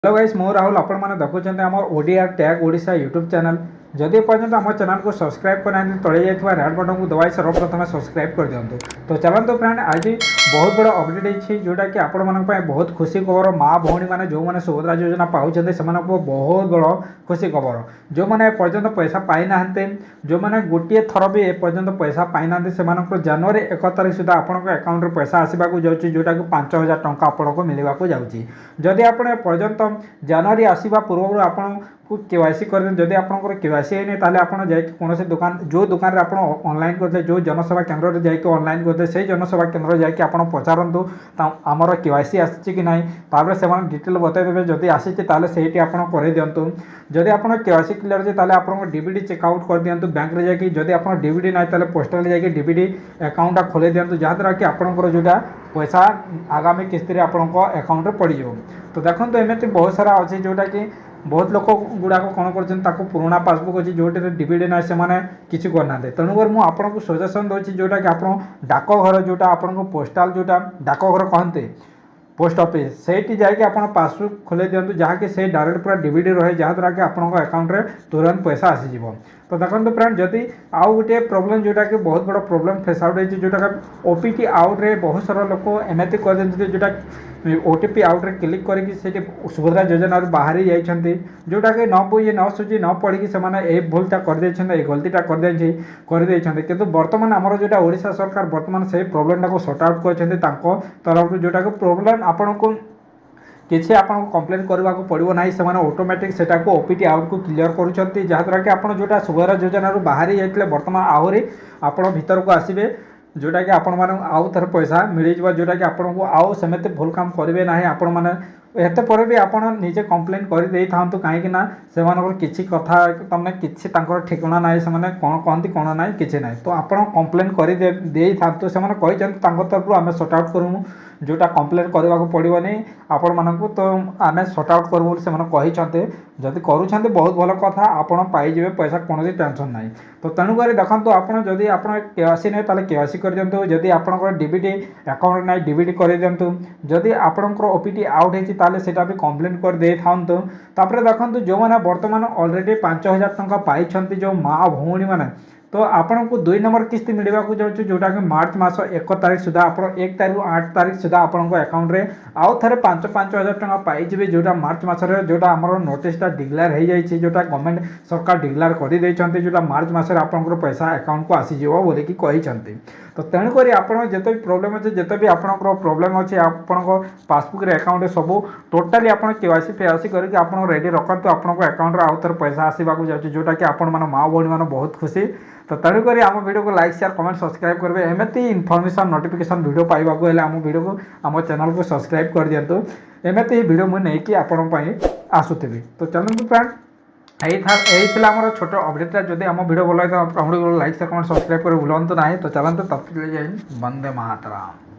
Hello guys मो राहुल आपण मैंने देखुं आम Odia tag Odisha YouTube channel जदि पर्यटन आम चैनल को सब्सक्राइब करना तले जाइए रेड बटन को दबाई सर्वप्रथम सब्सक्राइब कर दिंतु। तो चलते फ्रेंड आज बहुत बड़ा अपडेट है जोटा कि आपण मान बहुत खुशी खबर माँ भौणी मैंने जो मैंने सुभद्रा योजना पाँच से बहुत बड़ा खुशी खबर जो मैंने एपर्यंत पैसा पाई ना जो मैंने गोटे थर भी एपर्यंत पैसा पाई ना से जनवरी 1 तारीख सुधा आपण अकाउंट में पैसा आसवाक जाऊँगी जोटा कि 5,000 टंका आपन को मिलवाक जाऊँगी। जदि आप एपर्यंत जनवरी आसवा पूर्व आपन को केवाईसी कर जदि आपंकर केवाईसी है ताले आपन जाइए कौन से दुकान जो दुकान रे आपन ऑनलाइन करते जो जनसेवा केन्द्र रे जाइए ऑनलाइन करते से जनसेवा केन्द्र जाइए आपन पचारतु आमर केवाईसी आसी कि ना तापर से डिटेल बतईदेवे जदि आसी से आपन कर दिंतु। जदि आप केवाईसी क्लियर है ताले आपन डीबीडी चेकआउट कर दिंतु बैंक रे जाइए जदि आप डीबीडी ना ताले पोस्टल जाइए डीबीडी अकाउंट खोले दिंतु जहाँद्वारा कि आपंकर जोटा पैसा आगामी किस्ती रे आपन अकाउंट रे पड़ जाए। तो देखो एमती बहुत सारा अच्छे जोटा कि बहुत लोक गुड़ाक कौन कर पुराना पासबुक अच्छी जो डीबीडी ना से किसी करना तेणुक मुझे सजेसन दूसरी जोटा कि आप डाकघर जोटा आपको पोस्टाल जोटा डाकघर कहते पोस्ट ऑफिस से जाकि आप पासबुक खोले दिंतु जहाँकि से डायरेक्ट पूरा डीबीडी रहे जहाँद्वारा कि आपंक अकाउंट रे तुरंत पैसा आसीज। तो देखो फ्रेंड जदि आउ गोटे प्रोब्लेम जोटा कि बहुत बड़ा प्रोब्लेम फेस आउट होती जोटा ओपीटी आउट रे बहुत सारा लोक एमती कर जोटा ओटीपी आउट रे क्लिक करके सुभद्रा योजना बाहरी जाइए जोटा कि न बुझे न सुझी न पढ़ी से भूलटा कर गलतीटा कर किंतु बर्तमान आमर जोटा ओडिशा सरकार बर्तमान से प्रोब्लेम को सॉर्ट आउट कर तरफ जोटा कि प्रोब्लेम आपन को किसी आपको कंप्लेन करने को पड़ो ना से ऑटोमेटिक से ओपीटी आउट को क्लियर करुँच जहाँद्वारा कि आप जोटा सुभद्रा योजना बाहरी जाते बर्तमान आहरी आप भीतर को आसवे जोटा कि आपण मान आउ थर पैसा मिल जोटा कि आपको आउ सेमती भूल काम करेंगे ना आपण मैंने एत पर भी आप निजे कंप्लेन कर दे था कहीं से किसी कथा तमें किसी ठिकाना ना से कौन कहती कौन ना कि ना तो आप कंप्लेन कर दे था से तरफ आम सॉर्ट आउट करूँ जोटा कंप्लेन करने को पड़ोनी आपण मानक तो आम सॉर्ट आउट करूँ से कहते जदि करुँच बहुत भल कथा आपड़ पाइबे पैसा कौन टेंशन ना। तो तेणुक देखो आप जदि आप केवाईसी नहीं ताले केवाईसी कर दिंतु जदि आपंकर डीबीडी अकाउंट ना डीबीडी कर दिंतु जदि आपंकर ओपीटी आउट होती ताले सेटा भी कंप्लेन कर दे थांतु। तापर देखो जो मैंने बर्तमान ऑलरेडी 5,000 टंका पाई जो माँ भौणी मैंने तो आपन को 2 नंबर किस्ती मिलवा जाऊँ जोटा कि मार्च मास 1 तारीख सुधा आप 1 तारीख 8 तारीख सुधा आपन अकाउंट रे आउ थे 5,000 टंका पाइबे जोटा मार्च मसरे जोटा आम नोटिसटा डिक्लेयर हो जाए जोटा गवर्नमेंट सरकार डिक्लेयर कर जोटा मार्च मसरे आपंकर पैसा अकाउंट को आसीज बोलिकी कहते। तो तेणुक आप जिते भी प्रोब्लेम अच्छे जिते भी आपंकर प्रोब्लेम अच्छे आप पासबुक अकाउंट सब टोटाली आप केवाईसी फेवाईसी करके आप रेडी रखते आपंक अकाउंट आउ थे पैसा आसवाक जाऊँगी जोटा कि आपण माँ भौणी मैंने बहुत खुशी। तो तेणुक आम वीडियो को लाइक शेयर कमेंट सब्सक्राइब करेंगे एमती इनफॉरमेशन नोटिफिकेशन वीडियो पाइबाक आम वीडियो को आम चैनल को सब्सक्राइब कर दिंतु एमती ही वीडियो मुझे नहीं आपण आसुथी। तो चलते फ्रेंड यही आम छोट अपडेटा जब आम वीडियो भल लगे तो लाइक शेयर कमेंट सब्सक्राइब कर भूलु ना। तो चलते तब तक वंदे मातरम।